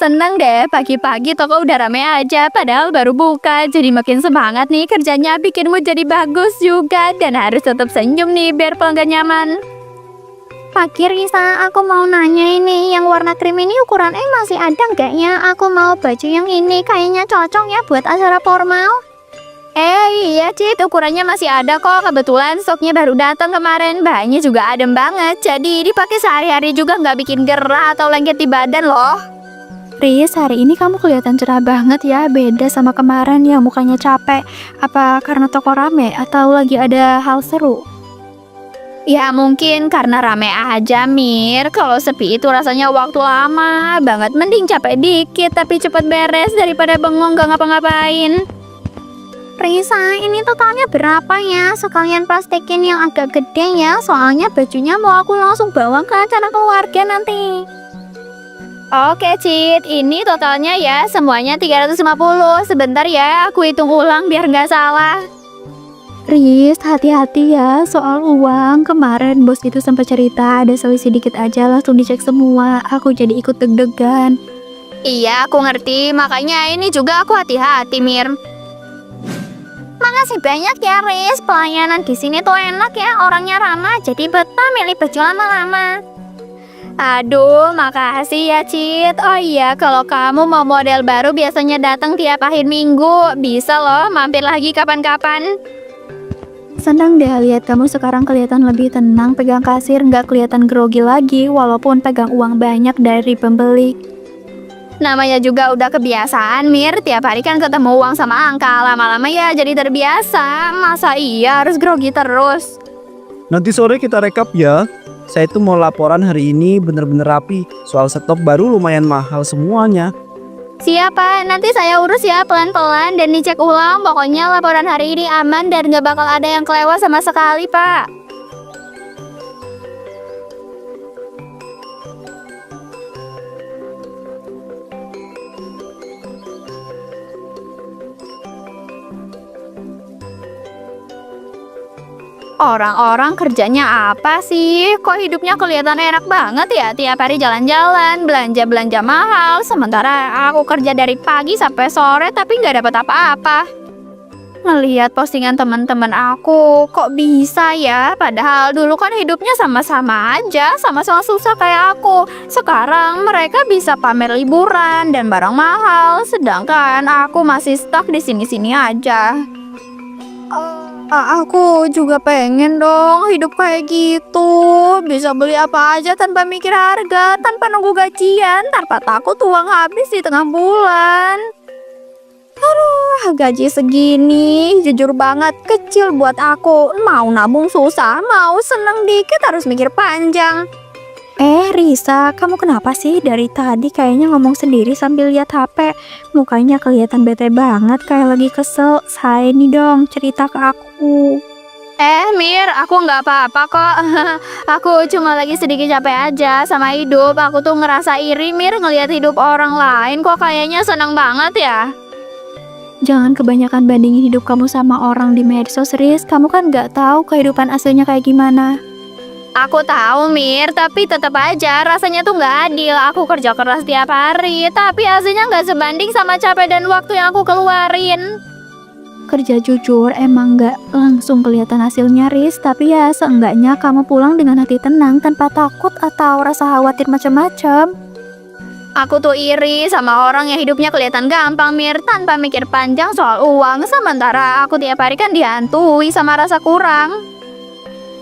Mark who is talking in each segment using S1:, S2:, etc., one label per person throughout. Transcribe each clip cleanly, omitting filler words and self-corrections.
S1: seneng deh, pagi-pagi toko udah rame aja, padahal baru buka. Jadi makin semangat nih kerjanya, bikin mood jadi bagus juga. Dan harus tetap senyum nih biar pelanggan nyaman. Pagi Risa, aku mau nanya ini, yang warna krim ini ukuran masih ada nggak ya? Aku mau baju yang ini, kayaknya cocok ya buat acara formal. Iya Cit, ukurannya masih ada kok. Kebetulan stoknya baru datang kemarin. Bahannya juga adem banget, jadi dipakai sehari-hari juga nggak bikin gerah atau lengket di badan loh. Riz, hari ini kamu kelihatan cerah banget ya, beda sama kemarin yang mukanya capek. Apa karena toko rame atau lagi ada hal seru? Ya mungkin karena rame aja Mir. Kalau sepi itu rasanya waktu lama banget. Mending capek dikit tapi cepet beres daripada bengong gak ngapa-ngapain. Risa, ini totalnya berapa ya? Sekalian plastikin yang agak gede ya. Soalnya bajunya mau aku langsung bawa ke acara keluarga nanti. Oke Cit, ini totalnya ya semuanya 350. Sebentar ya, aku hitung ulang biar nggak salah. Riz, hati-hati ya soal uang. Kemarin bos itu sempat cerita ada selisih dikit aja langsung dicek semua. Aku jadi ikut deg-degan. Iya, aku ngerti. Makanya ini juga aku hati-hati, Mir. Makasih banyak ya, Riz. Pelayanan di sini tuh enak ya. Orangnya ramah, jadi betah milih baju lama-lama. Aduh, makasih ya, Cit. Oh iya, kalau kamu mau model baru biasanya datang tiap akhir minggu. Bisa loh, mampir lagi kapan-kapan. Senang deh lihat kamu sekarang kelihatan lebih tenang, pegang kasir nggak kelihatan grogi lagi walaupun pegang uang banyak dari pembeli. Namanya juga udah kebiasaan Mir, tiap hari kan ketemu uang sama angka, lama-lama ya jadi terbiasa. Masa iya harus grogi terus?
S2: Nanti sore kita rekap ya. Saya tuh mau laporan hari ini bener-bener rapi. Soal stok baru lumayan mahal semuanya.
S1: Siapa? Nanti saya urus ya pelan-pelan dan dicek ulang. Pokoknya laporan hari ini aman dan gak bakal ada yang kelewat sama sekali, Pak. Orang-orang kerjanya apa sih? Kok hidupnya kelihatan enak banget ya? Tiap hari jalan-jalan, belanja-belanja mahal. Sementara aku kerja dari pagi sampai sore tapi nggak dapat apa-apa. Ngelihat postingan teman-teman aku, kok bisa ya? Padahal dulu kan hidupnya sama-sama aja, sama-sama susah kayak aku. Sekarang mereka bisa pamer liburan dan barang mahal, sedangkan aku masih stuck di sini-sini aja. Aku juga pengen dong hidup kayak gitu. Bisa beli apa aja tanpa mikir harga, tanpa nunggu gajian, tanpa takut uang habis di tengah bulan. Aduh, gaji segini jujur banget kecil buat aku. Mau nabung susah, mau seneng dikit harus mikir panjang. Risa, kamu kenapa sih dari tadi kayaknya ngomong sendiri sambil lihat HP? Mukanya kelihatan bete banget, kayak lagi kesel. Say nih dong, cerita ke aku. Mir, aku nggak apa-apa kok. Aku cuma lagi sedikit capek aja sama hidup. Aku tuh ngerasa iri, Mir, ngelihat hidup orang lain kok kayaknya senang banget ya. Jangan kebanyakan bandingin hidup kamu sama orang di medsos, Riz. Kamu kan nggak tahu kehidupan aslinya kayak gimana. Aku tahu Mir, tapi tetap aja rasanya tuh nggak adil. Aku kerja keras tiap hari, tapi hasilnya nggak sebanding sama capek dan waktu yang aku keluarin. Kerja jujur emang nggak langsung kelihatan hasilnya Riz, tapi ya seenggaknya kamu pulang dengan hati tenang tanpa takut atau rasa khawatir macam-macam. Aku tuh iri sama orang yang hidupnya kelihatan gampang Mir, tanpa mikir panjang soal uang. Sementara aku tiap hari kan dihantui sama rasa kurang.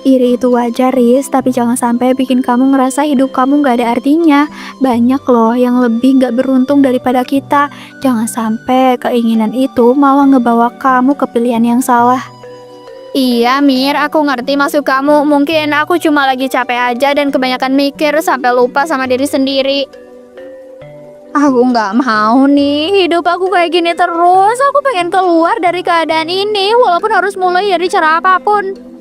S1: Iri itu wajar Riz, tapi jangan sampai bikin kamu ngerasa hidup kamu gak ada artinya. Banyak loh yang lebih gak beruntung daripada kita. Jangan sampai keinginan itu malah ngebawa kamu ke pilihan yang salah. Iya Mir, aku ngerti maksud kamu. Mungkin aku cuma lagi capek aja dan kebanyakan mikir sampai lupa sama diri sendiri. Aku gak mau nih hidup aku kayak gini terus. Aku pengen keluar dari keadaan ini walaupun harus mulai dari cara apapun.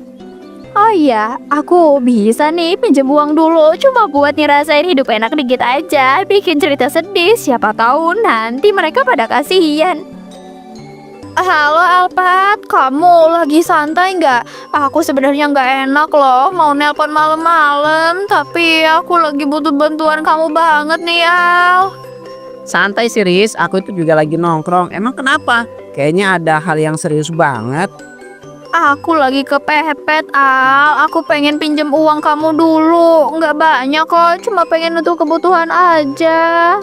S1: Oh iya, aku bisa nih pinjam uang dulu, cuma buat ngerasain hidup enak dikit aja, bikin cerita sedih, siapa tahu nanti mereka pada kasihan. Halo Alpat, kamu lagi santai nggak? Aku sebenarnya nggak enak loh, mau nelpon malam-malam, tapi aku lagi butuh bantuan kamu banget nih Al.
S2: Santai sih Riz, aku itu juga lagi nongkrong. Emang kenapa? Kayaknya ada hal yang serius banget.
S1: Aku lagi kepepet, Al. Aku pengen pinjem uang kamu dulu. Nggak banyak kok, cuma pengen untuk kebutuhan aja.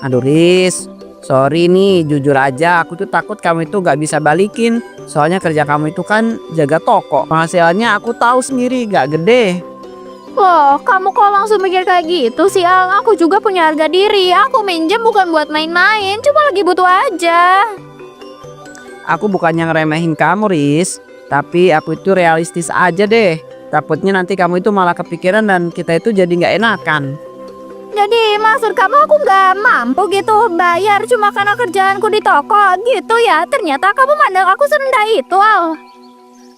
S2: Aduh Riz, sorry nih, jujur aja aku tuh takut kamu itu gak bisa balikin. Soalnya kerja kamu itu kan jaga toko. Penghasilannya aku tahu sendiri gak gede.
S1: Loh, kamu kok langsung mikir kayak gitu sih, Al? Aku juga punya harga diri. Aku minjem bukan buat main-main, cuma lagi butuh aja.
S2: Aku bukannya ngeremehin kamu Riz, tapi aku itu realistis aja deh. Takutnya nanti kamu itu malah kepikiran dan kita itu jadi gak enakan.
S1: Jadi maksud kamu aku nggak mampu gitu bayar cuma karena kerjaanku di toko gitu ya? Ternyata kamu mandang aku serendah itu, Al.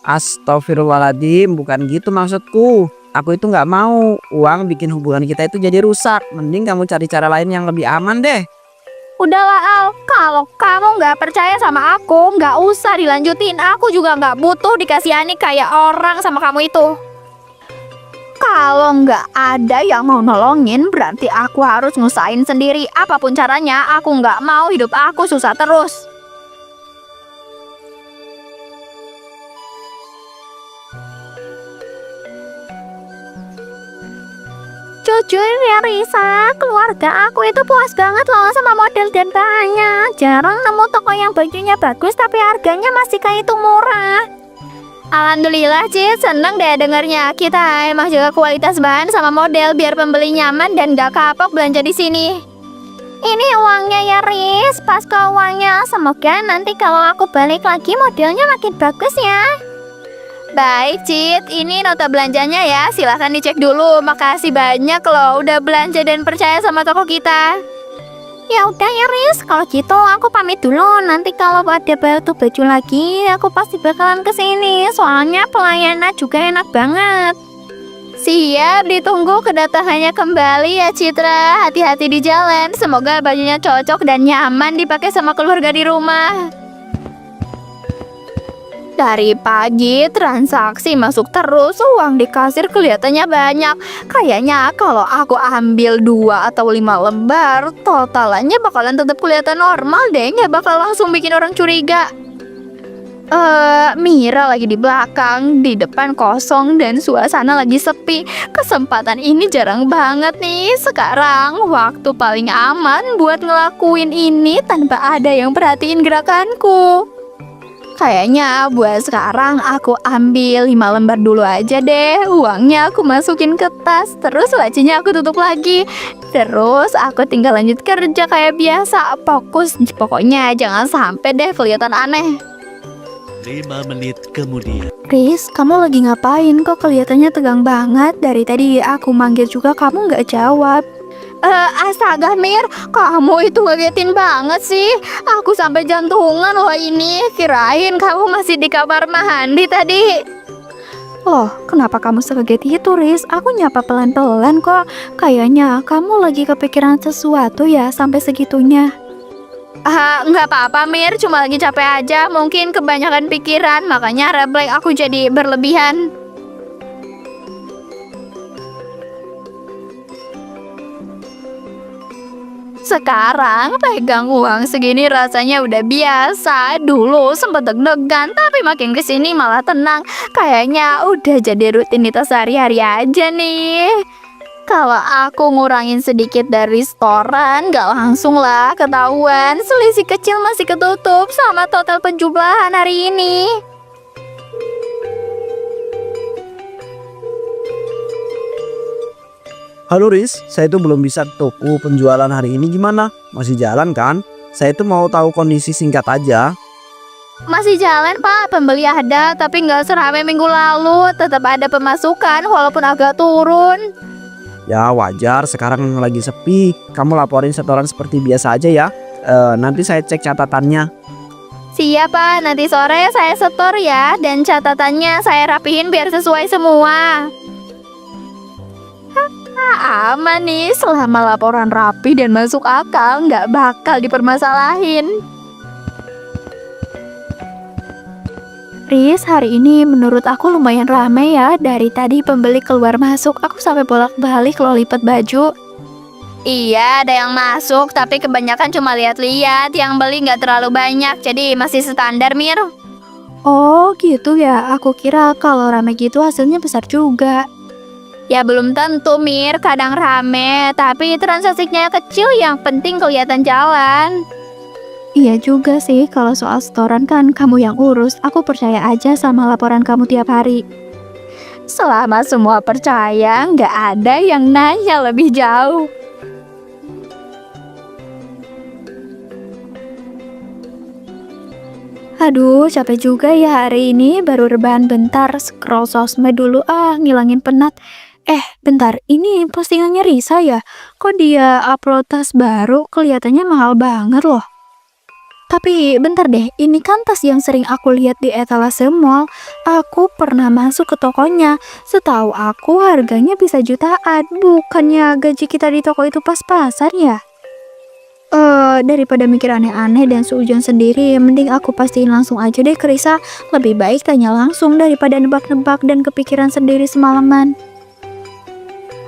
S2: Astagfirullahaladzim, bukan gitu maksudku. Aku itu gak mau uang bikin hubungan kita itu jadi rusak. Mending kamu cari cara lain yang lebih aman deh.
S1: Udahlah, Al. Kalau kamu nggak percaya sama aku, nggak usah dilanjutin. Aku juga nggak butuh dikasihani kayak orang sama kamu itu. Kalau nggak ada yang mau nolongin, berarti aku harus ngusahain sendiri. Apapun caranya, aku nggak mau hidup aku susah terus. Jujur ya Risa, keluarga aku itu puas banget loh sama model dan bahannya. Jarang nemu toko yang bajunya bagus tapi harganya masih kayak itu murah. Alhamdulillah Cid, seneng deh dengernya. Kita emang jaga kualitas bahan sama model biar pembeli nyaman dan gak kapok belanja di sini. Ini uangnya ya Riz, pas ke uangnya. Semoga nanti kalau aku balik lagi modelnya makin bagus ya. Baik Cid, ini nota belanjanya ya. Silahkan dicek dulu. Makasih banyak loh udah belanja dan percaya sama toko kita. Ya udah ya Riz, kalau gitu aku pamit dulu. Nanti kalau ada baru baju lagi, aku pasti bakalan kesini. Soalnya pelayanan juga enak banget. Siap, ditunggu kedatangannya kembali ya Citra. Hati-hati di jalan. Semoga bajunya cocok dan nyaman dipakai sama keluarga di rumah. Dari pagi transaksi masuk terus, uang di kasir kelihatannya banyak. Kayaknya kalau aku ambil 2 atau 5 lembar, totalannya bakalan tetap kelihatan normal deh, nggak bakal langsung bikin orang curiga. Mira lagi di belakang, di depan kosong dan suasana lagi sepi. Kesempatan ini jarang banget nih. Sekarang waktu paling aman buat ngelakuin ini tanpa ada yang perhatiin gerakanku. Kayaknya buat sekarang aku ambil 5 lembar dulu aja deh. Uangnya aku masukin ke tas, terus lacinya aku tutup lagi. Terus aku tinggal lanjut kerja kayak biasa. Fokus, pokoknya jangan sampai deh kelihatan aneh.
S3: 5 menit kemudian.
S1: Riz, kamu lagi ngapain? Kok kelihatannya tegang banget? Dari tadi aku manggil juga kamu nggak jawab. Astaga Mir, kamu itu ngagetin banget sih. Aku sampai jantungan loh ini. Kirain kamu masih di kamar mandi tadi. Loh, kenapa kamu sekaget itu Riz? Aku nyapa pelan-pelan kok. Kayaknya kamu lagi kepikiran sesuatu ya sampai segitunya. Nggak apa-apa Mir, cuma lagi capek aja. Mungkin kebanyakan pikiran, makanya refleks aku jadi berlebihan. Sekarang pegang uang segini rasanya udah biasa. Dulu sempet deg-degan, tapi makin kesini malah tenang. Kayaknya udah jadi rutinitas sehari-hari aja nih. Kalau aku ngurangin sedikit dari restoran, gak langsung lah ketahuan. Selisih kecil masih ketutup sama total penjumlahan hari ini.
S2: Halo Riz, saya itu belum bisa ke toko penjualan hari ini gimana? Masih jalan kan? Saya itu mau tahu kondisi singkat aja.
S1: Masih jalan Pak, pembeli ada tapi nggak seramai minggu lalu. Tetap ada pemasukan walaupun agak turun.
S2: Ya wajar, sekarang lagi sepi. Kamu laporin setoran seperti biasa aja ya. Nanti saya cek catatannya.
S1: Siap Pak, nanti sore saya setor ya. Dan catatannya saya rapihin biar sesuai semua. Aman nih, selama laporan rapi dan masuk akal, nggak bakal dipermasalahin. Riz, hari ini menurut aku lumayan ramai ya. Dari tadi pembeli keluar masuk, aku sampai bolak-balik lo lipat baju. Iya, ada yang masuk, tapi kebanyakan cuma lihat-lihat. Yang beli nggak terlalu banyak, jadi masih standar, Mir. Oh, gitu ya. Aku kira kalau rame gitu hasilnya besar juga. Ya belum tentu, Mir. Kadang rame, tapi transaksinya kecil, yang penting kelihatan jalan. Iya juga sih, kalau soal setoran kan kamu yang urus. Aku percaya aja sama laporan kamu tiap hari. Selama semua percaya, nggak ada yang nanya lebih jauh. Aduh, capek juga ya hari ini. Baru rebahan bentar, scroll sosmed dulu ngilangin penat. Bentar, ini postingannya Risa ya? Kok dia upload tas baru? Kelihatannya mahal banget loh. Tapi bentar deh, ini kan tas yang sering aku lihat di etalase mall. Aku pernah masuk ke tokonya. Setahu aku harganya bisa jutaan. Bukannya gaji kita di toko itu pas-pasan ya? Daripada mikir aneh-aneh dan seujon sendiri, mending aku pastiin langsung aja deh ke Risa. Lebih baik tanya langsung daripada nebak-nebak dan kepikiran sendiri semalaman.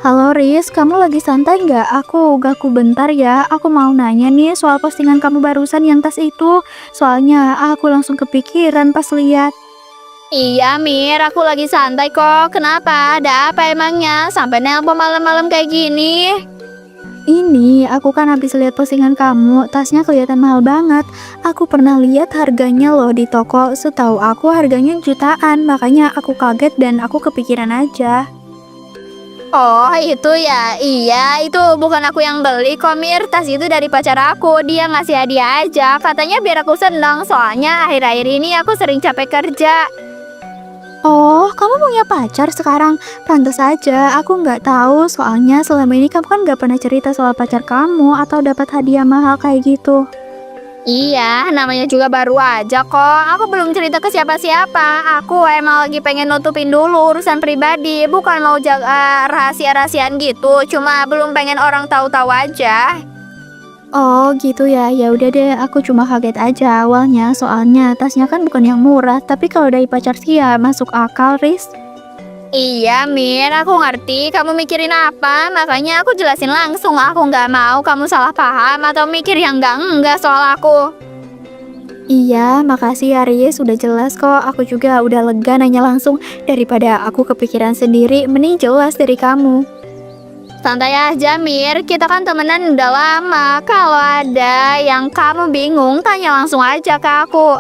S1: Halo Riz, kamu lagi santai nggak? Aku ganggu bentar ya. Aku mau nanya nih soal postingan kamu barusan yang tas itu. Soalnya aku langsung kepikiran pas lihat. Iya Mir, aku lagi santai kok. Kenapa? Ada apa emangnya? Sampai nelpon malam-malam kayak gini? Ini, aku kan habis lihat postingan kamu, tasnya kelihatan mahal banget. Aku pernah lihat harganya loh di toko, setahu aku harganya jutaan, makanya aku kaget dan aku kepikiran aja. Oh itu ya, iya itu bukan aku yang beli kok Mir, tas itu dari pacar aku, dia ngasih hadiah aja, katanya biar aku seneng, soalnya akhir-akhir ini aku sering capek kerja. Oh, kamu punya pacar sekarang? Pantes aja, aku nggak tahu. Soalnya selama ini kamu kan nggak pernah cerita soal pacar kamu atau dapat hadiah mahal kayak gitu. Iya, namanya juga baru aja kok. Aku belum cerita ke siapa-siapa. Aku emang lagi pengen nutupin dulu urusan pribadi, bukan mau jaga rahasia-rahasiaan gitu. Cuma belum pengen orang tahu-tahu aja. Oh gitu ya, ya udah deh, aku cuma kaget aja awalnya, soalnya tasnya kan bukan yang murah, tapi kalau dari pacar sih ya masuk akal, Riz. Iya Mir, aku ngerti kamu mikirin apa, makanya aku jelasin langsung. Aku nggak mau kamu salah paham atau mikir yang enggak soal aku. Iya, makasih ya Riz, udah jelas kok. Aku juga udah lega nanya langsung, daripada aku kepikiran sendiri, mending jelas dari kamu. Santai aja Mir, kita kan temenan udah lama. Kalau ada yang kamu bingung, tanya langsung aja ke aku.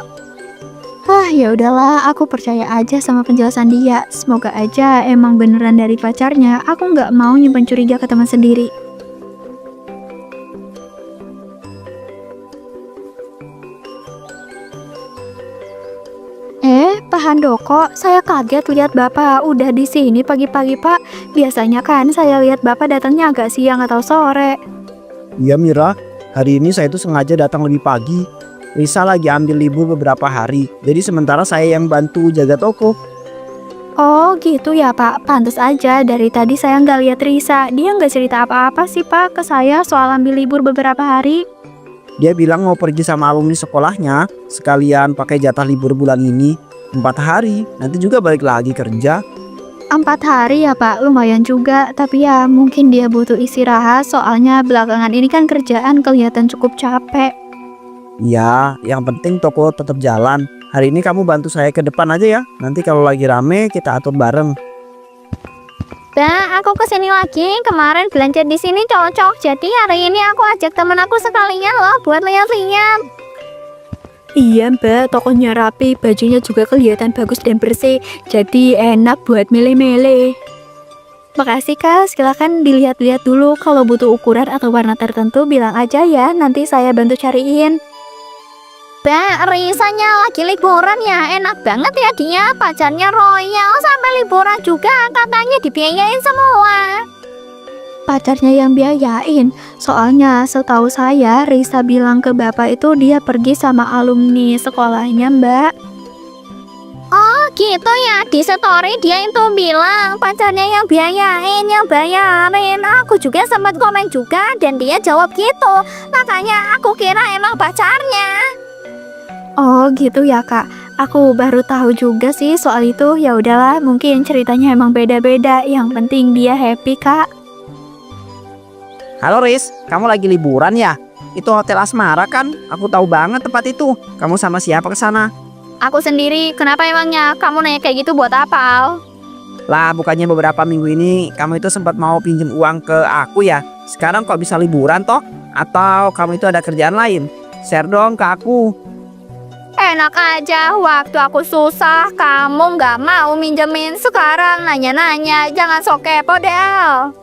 S1: Ya udahlah, aku percaya aja sama penjelasan dia. Semoga aja emang beneran dari pacarnya. Aku nggak mau nyimpen curiga ke teman sendiri. Pak Handoko, saya kaget lihat Bapak udah di sini pagi-pagi, Pak. Biasanya kan saya lihat Bapak datangnya agak siang atau sore.
S2: Iya Mira, hari ini saya tuh sengaja datang lebih pagi. Risa lagi ambil libur beberapa hari, jadi sementara saya yang bantu jaga toko.
S1: Oh gitu ya Pak, pantes aja dari tadi saya nggak lihat Risa. Dia nggak cerita apa-apa sih Pak ke saya soal ambil libur beberapa hari.
S2: Dia bilang mau pergi sama alumni sekolahnya, sekalian pakai jatah libur bulan ini. 4 hari, nanti juga balik lagi kerja.
S1: 4 hari ya Pak, lumayan juga. Tapi ya mungkin dia butuh istirahat, soalnya belakangan ini kan kerjaan kelihatan cukup capek.
S2: Iya, yang penting toko tetap jalan. Hari ini kamu bantu saya ke depan aja ya. Nanti kalau lagi rame kita atur bareng.
S1: Aku kesini lagi. Kemarin belanja di sini cocok. Jadi hari ini aku ajak temen aku sekalian loh buat lihat-lihat. Iya Mbak, tokonya rapi, bajunya juga kelihatan bagus dan bersih. Jadi enak buat milih-milih. Makasih Kak, silakan dilihat-lihat dulu. Kalau butuh ukuran atau warna tertentu bilang aja ya, nanti saya bantu cariin. Mbak, Risanya lagi liburan ya, enak banget ya dia. Pacarnya royal sampai liburan juga, katanya dibiayain semua. Pacarnya yang biayain, soalnya setahu saya Risa bilang ke Bapak itu dia pergi sama alumni sekolahnya Mbak. Oh gitu ya, di story dia itu bilang pacarnya yang biayain, yang bayarin. Aku juga sempat komen juga dan dia jawab gitu, makanya aku kira emang pacarnya. Oh gitu ya Kak, aku baru tahu juga sih soal itu. Ya udahlah, mungkin ceritanya emang beda-beda, yang penting dia happy Kak.
S2: Halo Riz, kamu lagi liburan ya? Itu Hotel Asmara kan? Aku tahu banget tempat itu. Kamu sama siapa ke sana?
S1: Aku sendiri, kenapa emangnya? Kamu nanya kayak gitu buat apa, Al?
S2: Lah, bukannya beberapa minggu ini kamu itu sempat mau pinjem uang ke aku ya? Sekarang kok bisa liburan toh? Atau kamu itu ada kerjaan lain? Share dong ke aku.
S1: Enak aja, waktu aku susah, kamu nggak mau minjemin. Sekarang nanya-nanya, jangan sok kepo deh, Al.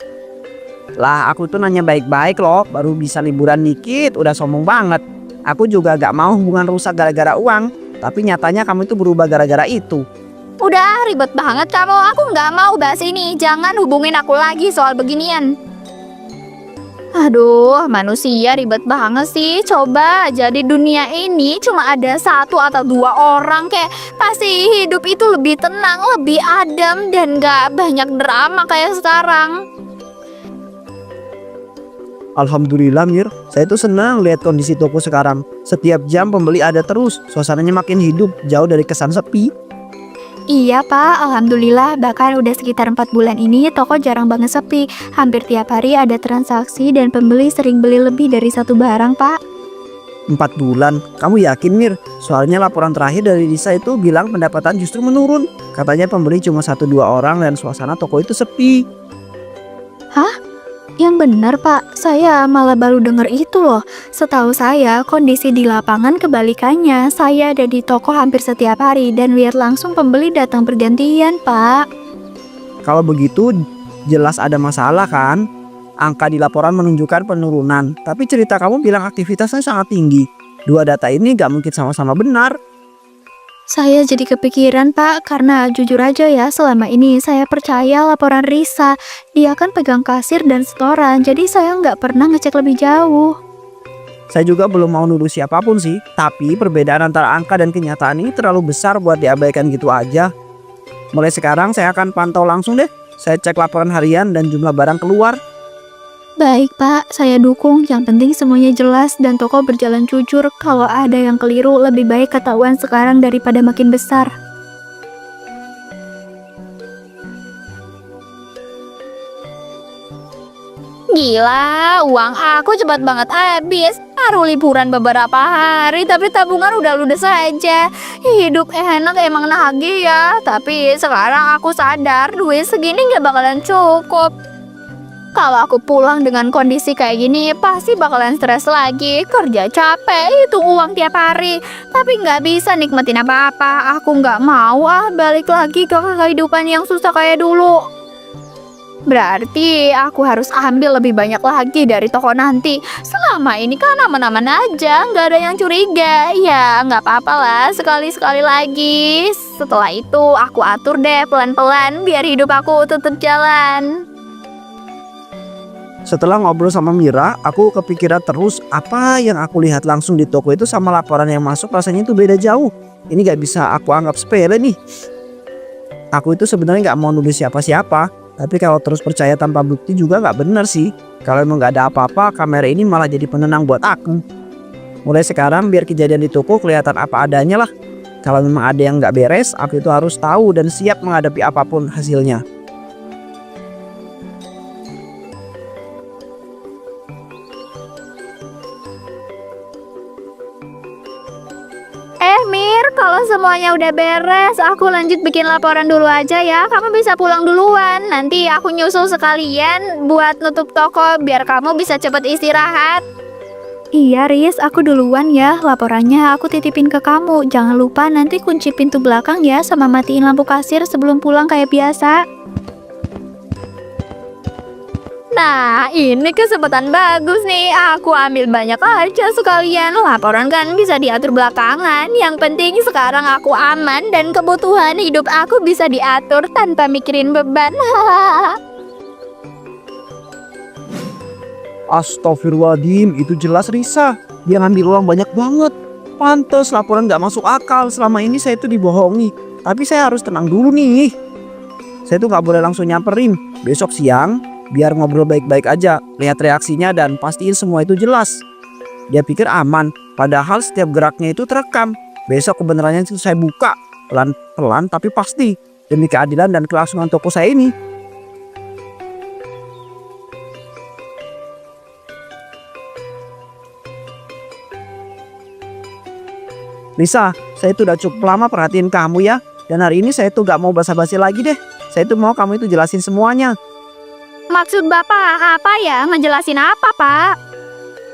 S2: Lah, aku tuh nanya baik-baik loh, baru bisa liburan dikit udah sombong banget. Aku juga gak mau hubungan rusak gara-gara uang, tapi nyatanya kamu itu berubah gara-gara itu.
S1: Udah ribet banget kamu, aku nggak mau bahas ini. Jangan hubungin aku lagi soal beginian. Aduh, manusia ribet banget sih. Coba jadi dunia ini cuma ada 1 atau 2 orang, kayak pasti hidup itu lebih tenang, lebih adem, dan gak banyak drama kayak sekarang.
S2: Alhamdulillah Mir, saya tuh senang lihat kondisi toko sekarang. Setiap jam pembeli ada terus, suasananya makin hidup, jauh dari kesan sepi.
S1: Iya Pak, Alhamdulillah bahkan udah sekitar 4 bulan ini toko jarang banget sepi. Hampir tiap hari ada transaksi dan pembeli sering beli lebih dari 1 barang Pak.
S2: 4 bulan, kamu yakin Mir? Soalnya laporan terakhir dari Lisa itu bilang pendapatan justru menurun. Katanya pembeli cuma 1-2 orang dan suasana toko itu sepi.
S1: Hah? Yang benar Pak, saya malah baru dengar itu loh. Setahu saya kondisi di lapangan kebalikannya. Saya ada di toko hampir setiap hari dan lihat langsung pembeli datang bergantian Pak.
S2: Kalau begitu jelas ada masalah kan? Angka di laporan menunjukkan penurunan, tapi cerita kamu bilang aktivitasnya sangat tinggi. 2 data ini gak mungkin sama-sama benar.
S1: Saya jadi kepikiran Pak, karena jujur aja ya selama ini saya percaya laporan Risa. Dia kan pegang kasir dan setoran, jadi saya nggak pernah ngecek lebih jauh.
S2: Saya juga belum mau nuduh siapapun sih, tapi perbedaan antara angka dan kenyataan ini terlalu besar buat diabaikan gitu aja. Mulai sekarang saya akan pantau langsung deh. Saya cek laporan harian dan jumlah barang keluar.
S1: Baik Pak, saya dukung. Yang penting semuanya jelas dan toko berjalan jujur. Kalau ada yang keliru, lebih baik ketahuan sekarang daripada makin besar. Gila, uang aku cepat banget habis. Baru liburan beberapa hari, tapi tabungan udah ludes saja. Hidup enak emang nagih ya. Tapi sekarang aku sadar duit segini gak bakalan cukup. Kalau aku pulang dengan kondisi kayak gini, pasti bakalan stres lagi. Kerja capek, hitung uang tiap hari. Tapi nggak bisa nikmatin apa-apa. Aku nggak mau balik lagi ke kehidupan yang susah kayak dulu. Berarti aku harus ambil lebih banyak lagi dari toko nanti. Selama ini kan aman-aman aja, nggak ada yang curiga. Ya nggak apa-apa lah, sekali-sekali lagi. Setelah itu aku atur deh pelan-pelan biar hidup aku tetap jalan.
S2: Setelah ngobrol sama Mira, aku kepikiran terus apa yang aku lihat langsung di toko itu sama laporan yang masuk rasanya itu beda jauh. Ini gak bisa aku anggap sepele nih. Aku itu sebenarnya gak mau nulis siapa-siapa, tapi kalau terus percaya tanpa bukti juga gak bener sih. Kalau emang gak ada apa-apa, kamera ini malah jadi penenang buat aku. Mulai sekarang biar kejadian di toko kelihatan apa adanya lah. Kalau memang ada yang gak beres, aku itu harus tahu dan siap menghadapi apapun hasilnya.
S1: Mir, kalau semuanya udah beres, aku lanjut bikin laporan dulu aja ya. Kamu bisa pulang duluan. Nanti aku nyusul sekalian buat nutup toko biar kamu bisa cepet istirahat. Iya, Riz, aku duluan ya. Laporannya aku titipin ke kamu. Jangan lupa nanti kunci pintu belakang ya, sama matiin lampu kasir sebelum pulang kayak biasa. Nah, ini kesempatan bagus nih. Aku ambil banyak aja sekalian. Laporan kan bisa diatur belakangan. Yang penting sekarang aku aman dan kebutuhan hidup aku bisa diatur tanpa mikirin beban.
S2: Astagfirullahaladzim, itu jelas Risa. Dia ngambil uang banyak banget. Pantes laporan gak masuk akal. Selama ini saya itu dibohongi. Tapi saya harus tenang dulu nih. Saya tuh gak boleh langsung nyamperin. Besok siang biar ngobrol baik-baik aja, lihat reaksinya dan pastiin semua itu jelas. Dia pikir aman, padahal setiap geraknya itu terekam. Besok kebenarannya itu saya buka, pelan-pelan tapi pasti, demi keadilan dan kelangsungan toko saya ini. Lisa, saya itu udah cukup lama perhatiin kamu ya. Dan hari ini saya tuh gak mau basa-basi lagi deh. Saya tuh mau kamu itu jelasin semuanya.
S1: Maksud Bapak apa ya? Ngejelasin apa, Pak?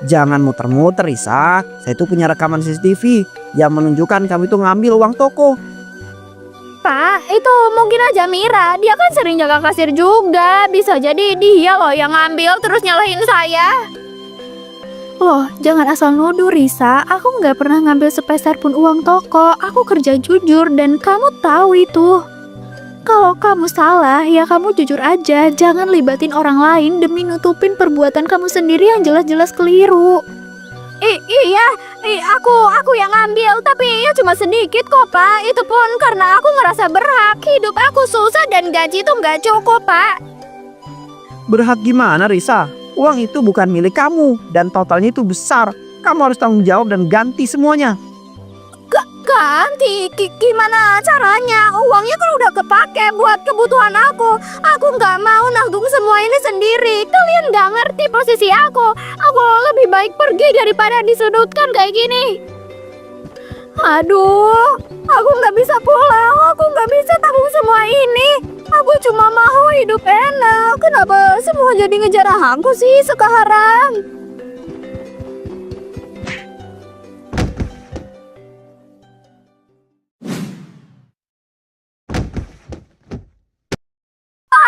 S2: Jangan muter-muter, Lisa. Saya tuh punya rekaman CCTV yang menunjukkan kamu itu ngambil uang toko.
S1: Pak, itu mungkin aja Mira. Dia kan sering jaga kasir juga. Bisa jadi dia loh yang ngambil terus nyalahin saya. Loh, jangan asal nuduh, Risa. Aku nggak pernah ngambil sepeser pun uang toko. Aku kerja jujur dan kamu tahu itu. Kalau kamu salah, ya kamu jujur aja. Jangan libatin orang lain demi nutupin perbuatan kamu sendiri yang jelas-jelas keliru. Iya, aku yang ngambil, tapi ya cuma sedikit kok, Pak. Itu pun karena aku ngerasa berhak. Hidup aku susah dan gaji tuh nggak cukup, Pak.
S2: Berhak gimana, Risa? Uang itu bukan milik kamu dan totalnya itu besar. Kamu harus tanggung jawab dan ganti semuanya.
S1: Ganti? Gimana caranya? Uangnya kan udah kepake buat kebutuhan aku. Aku nggak mau nanggung semua ini sendiri. Kalian nggak ngerti posisi aku. Aku lebih baik pergi daripada disudutkan kayak gini. Aduh, aku nggak bisa pulang. Aku nggak bisa tanggung semua ini. Aku cuma mau hidup enak. Kenapa semua jadi ngejar aku sih sekarang?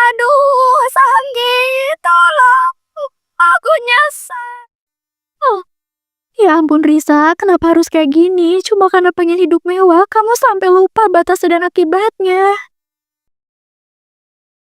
S1: Aduh, sakit. Tolong. Aku nyesel. Oh, ya ampun Risa, kenapa harus kayak gini? Cuma karena pengen hidup mewah, kamu sampai lupa batas dan akibatnya.